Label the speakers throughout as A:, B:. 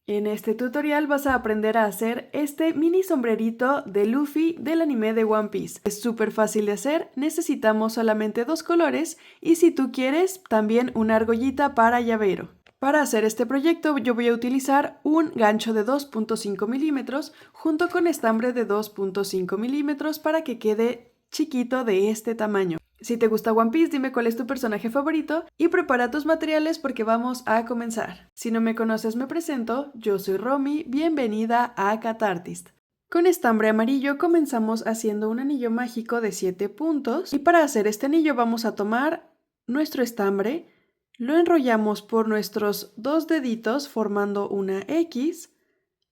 A: En este tutorial vas a aprender a hacer este mini sombrerito de Luffy del anime de One Piece. Es súper fácil de hacer, necesitamos solamente dos colores y si tú quieres también una argollita para llavero. Para hacer este proyecto yo voy a utilizar un gancho de 2.5 milímetros junto con estambre de 2.5 milímetros para que quede chiquito de este tamaño. Si te gusta One Piece, dime cuál es tu personaje favorito y prepara tus materiales porque vamos a comenzar. Si no me conoces, me presento, yo soy Romy, bienvenida a Catartist. Con estambre amarillo comenzamos haciendo un anillo mágico de 7 puntos y para hacer este anillo vamos a tomar nuestro estambre, lo enrollamos por nuestros dos deditos formando una X,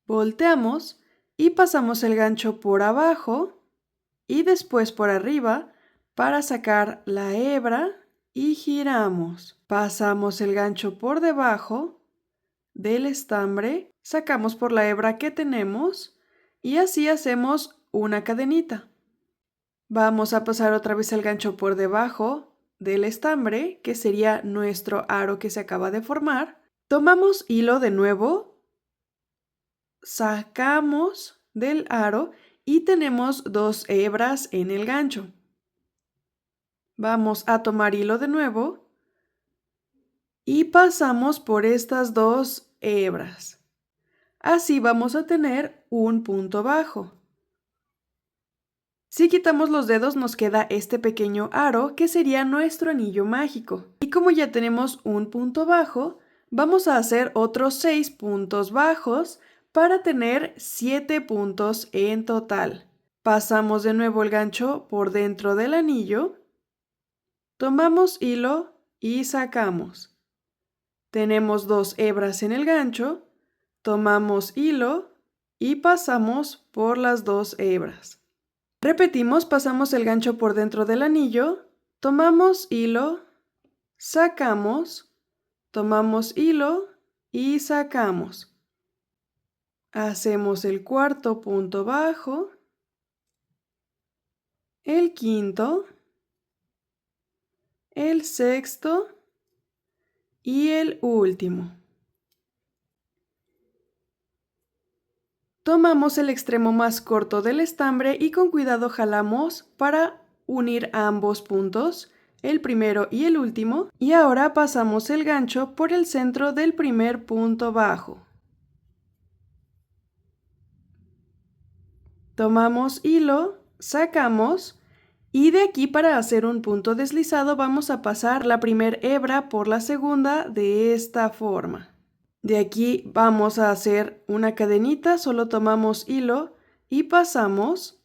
A: volteamos y pasamos el gancho por abajo y después por arriba para sacar la hebra y giramos. Pasamos el gancho por debajo del estambre, sacamos por la hebra que tenemos y así hacemos una cadenita. Vamos a pasar otra vez el gancho por debajo del estambre, que sería nuestro aro que se acaba de formar. Tomamos hilo de nuevo, sacamos del aro y tenemos dos hebras en el gancho. Vamos a tomar hilo de nuevo y pasamos por estas dos hebras. Así vamos a tener un punto bajo. Si quitamos los dedos nos queda este pequeño aro que sería nuestro anillo mágico. Y como ya tenemos un punto bajo, vamos a hacer otros 6 puntos bajos para tener 7 puntos en total. Pasamos de nuevo el gancho por dentro del anillo. Tomamos hilo y sacamos. Tenemos dos hebras en el gancho, tomamos hilo y pasamos por las dos hebras. Repetimos, pasamos el gancho por dentro del anillo, tomamos hilo, sacamos, tomamos hilo y sacamos. Hacemos el cuarto punto bajo, el quinto, el sexto y el último. Tomamos el extremo más corto del estambre y con cuidado jalamos para unir ambos puntos, el primero y el último, y ahora pasamos el gancho por el centro del primer punto bajo. Tomamos hilo, sacamos y de aquí para hacer un punto deslizado vamos a pasar la primera hebra por la segunda de esta forma. De aquí vamos a hacer una cadenita, solo tomamos hilo y pasamos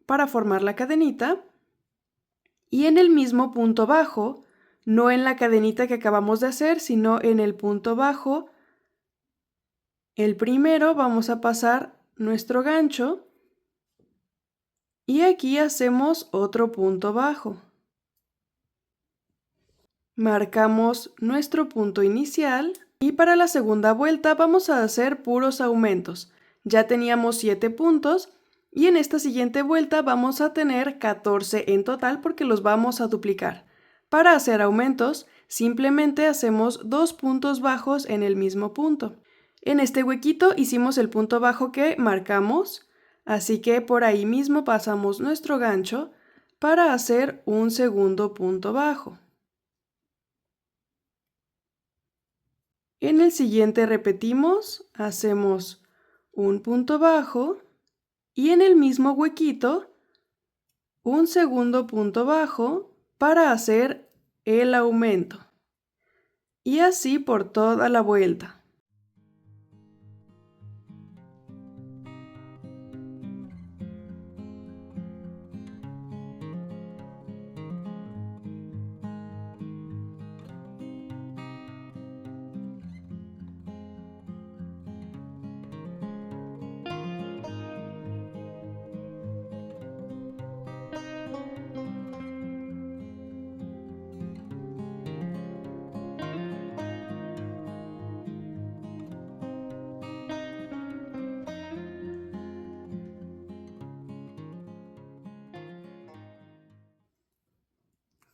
A: para formar la cadenita y en el mismo punto bajo, no en la cadenita que acabamos de hacer, sino en el punto bajo, el primero vamos a pasar nuestro gancho y aquí hacemos otro punto bajo. Marcamos nuestro punto inicial y para la segunda vuelta vamos a hacer puros aumentos. Ya teníamos 7 puntos y en esta siguiente vuelta vamos a tener 14 en total porque los vamos a duplicar. Para hacer aumentos, simplemente hacemos 2 puntos bajos en el mismo punto. En este huequito hicimos el punto bajo que marcamos, así que por ahí mismo pasamos nuestro gancho para hacer un segundo punto bajo. En el siguiente repetimos, hacemos un punto bajo y en el mismo huequito un segundo punto bajo para hacer el aumento. Y así por toda la vuelta.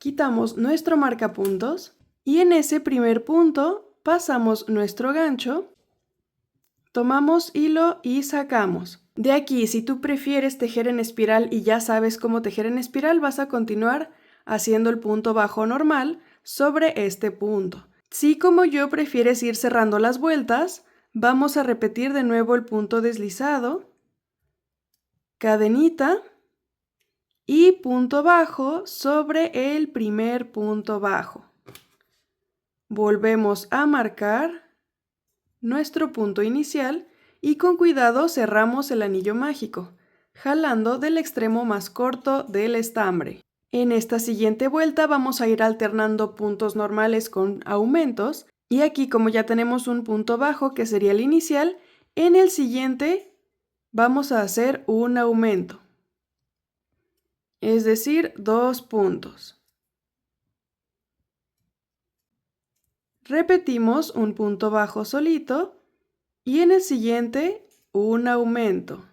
A: Quitamos nuestro marcapuntos y en ese primer punto pasamos nuestro gancho Tomamos hilo y sacamos. De aquí, si tú prefieres tejer en espiral y ya sabes cómo tejer en espiral, vas a continuar haciendo el punto bajo normal sobre este punto. Si como yo prefieres ir cerrando las vueltas, vamos a repetir de nuevo el punto deslizado, cadenita y punto bajo sobre el primer punto bajo. Volvemos a marcar nuestro punto inicial y con cuidado cerramos el anillo mágico, jalando del extremo más corto del estambre. En esta siguiente vuelta vamos a ir alternando puntos normales con aumentos y aquí como ya tenemos un punto bajo que sería el inicial, en el siguiente vamos a hacer un aumento, es decir, 2 puntos. Repetimos un punto bajo solito y en el siguiente un aumento.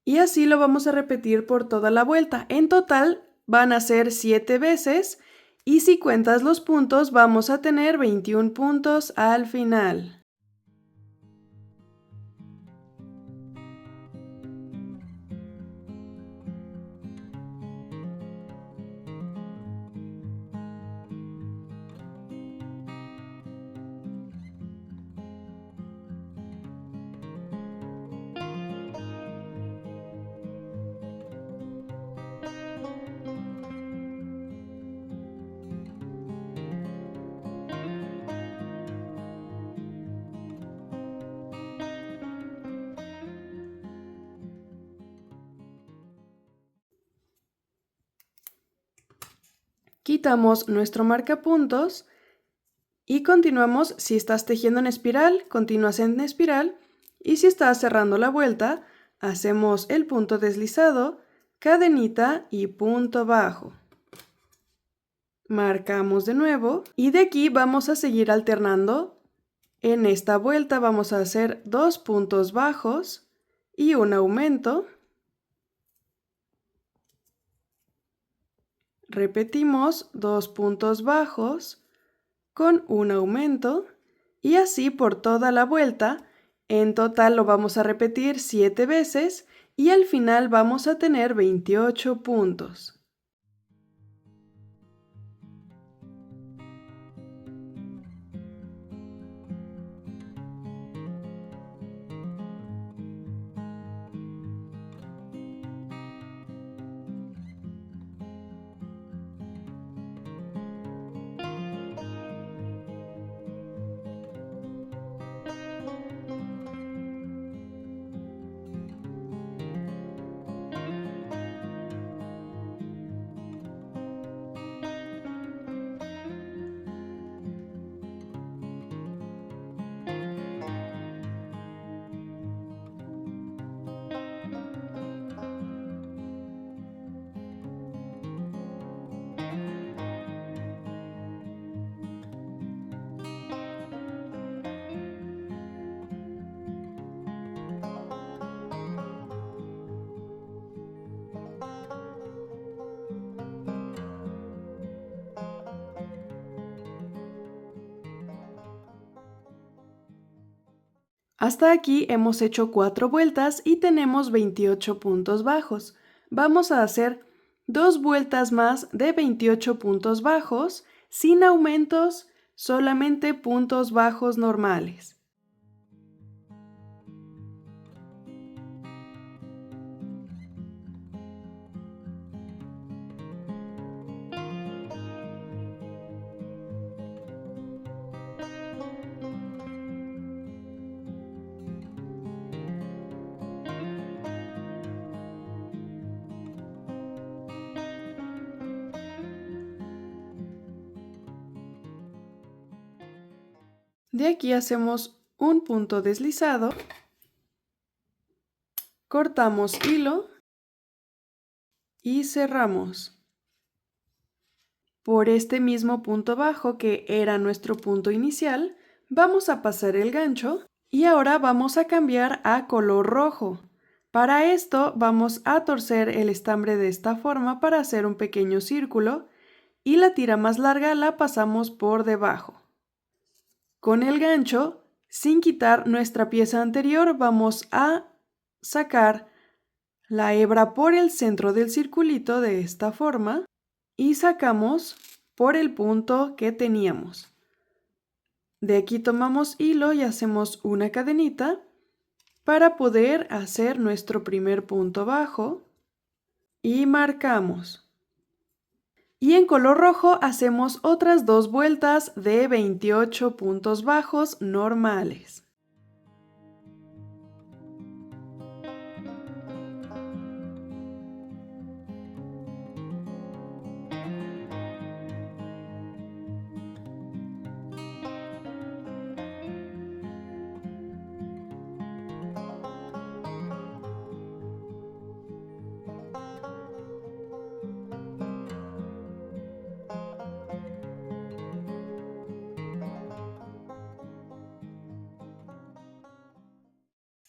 A: Y así lo vamos a repetir por toda la vuelta. En total van a ser 7 veces y si cuentas los puntos vamos a tener 21 puntos al final. Quitamos nuestro marcapuntos y continuamos. Si estás tejiendo en espiral, continúas en espiral y si estás cerrando la vuelta, hacemos el punto deslizado, cadenita y punto bajo. Marcamos de nuevo y de aquí vamos a seguir alternando. En esta vuelta vamos a hacer 2 puntos bajos y un aumento. Repetimos 2 puntos bajos con un aumento y así por toda la vuelta. En total lo vamos a repetir 7 veces y al final vamos a tener 28 puntos. Hasta aquí hemos hecho 4 vueltas y tenemos 28 puntos bajos. Vamos a hacer 2 vueltas más de 28 puntos bajos, sin aumentos, solamente puntos bajos normales. De aquí hacemos un punto deslizado, cortamos hilo y cerramos. Por este mismo punto bajo que era nuestro punto inicial, vamos a pasar el gancho y ahora vamos a cambiar a color rojo. Para esto vamos a torcer el estambre de esta forma para hacer un pequeño círculo y la tira más larga la pasamos por debajo. Con el gancho, sin quitar nuestra pieza anterior, vamos a sacar la hebra por el centro del circulito de esta forma y sacamos por el punto que teníamos. De aquí tomamos hilo y hacemos una cadenita para poder hacer nuestro primer punto bajo y marcamos. Y en color rojo hacemos otras 2 vueltas de 28 puntos bajos normales.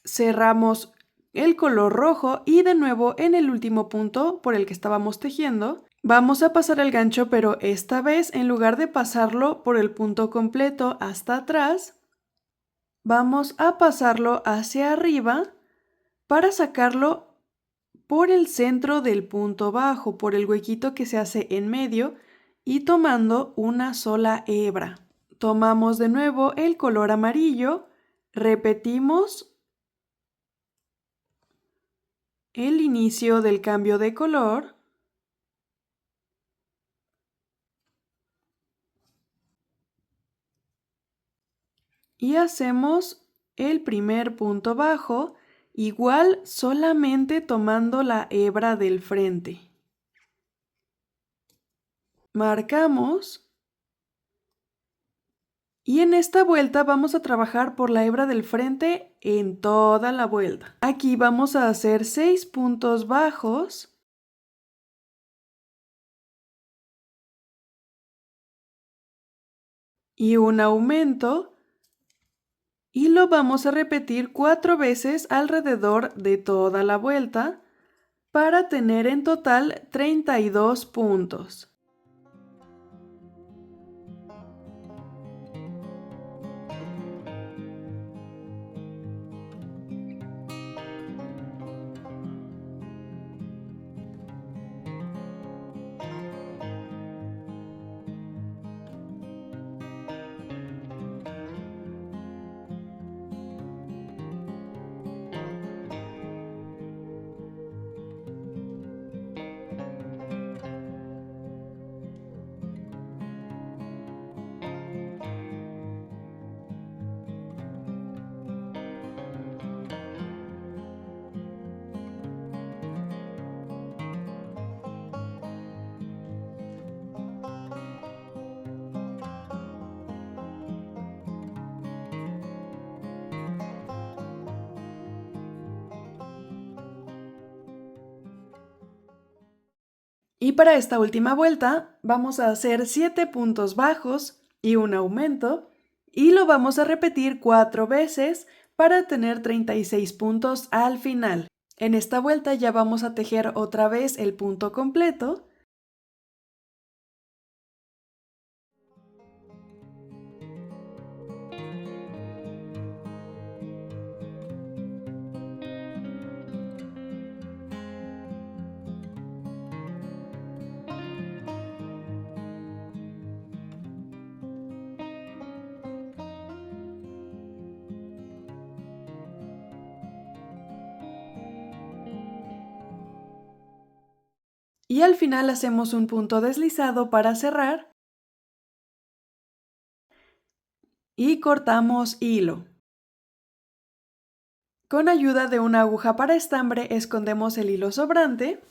A: Cerramos el color rojo y de nuevo en el último punto por el que estábamos tejiendo, vamos a pasar el gancho, pero esta vez en lugar de pasarlo por el punto completo hasta atrás, vamos a pasarlo hacia arriba para sacarlo por el centro del punto bajo, por el huequito que se hace en medio y tomando una sola hebra. Tomamos de nuevo el color amarillo, repetimos el inicio del cambio de color y hacemos el primer punto bajo, igual solamente tomando la hebra del frente. Marcamos y en esta vuelta vamos a trabajar por la hebra del frente en toda la vuelta. Aquí vamos a hacer 6 puntos bajos y un aumento y lo vamos a repetir 4 veces alrededor de toda la vuelta para tener en total 32 puntos. Y para esta última vuelta vamos a hacer 7 puntos bajos y un aumento y lo vamos a repetir 4 veces para tener 36 puntos al final. En esta vuelta ya vamos a tejer otra vez el punto completo. Y al final hacemos un punto deslizado para cerrar y cortamos hilo. Con ayuda de una aguja para estambre escondemos el hilo sobrante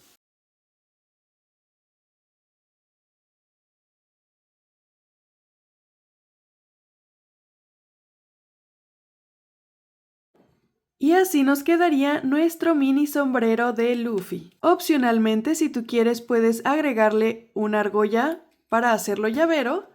A: y así nos quedaría nuestro mini sombrero de Luffy. Opcionalmente, si tú quieres, puedes agregarle una argolla para hacerlo llavero.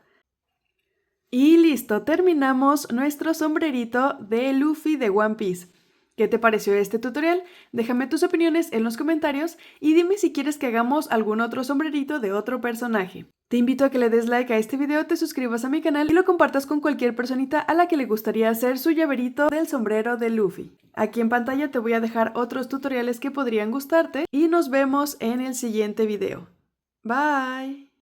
A: Y listo, terminamos nuestro sombrerito de Luffy de One Piece. ¿Qué te pareció este tutorial? Déjame tus opiniones en los comentarios y dime si quieres que hagamos algún otro sombrerito de otro personaje. Te invito a que le des like a este video, te suscribas a mi canal y lo compartas con cualquier personita a la que le gustaría hacer su llaverito del sombrero de Luffy. Aquí en pantalla te voy a dejar otros tutoriales que podrían gustarte y nos vemos en el siguiente video. Bye.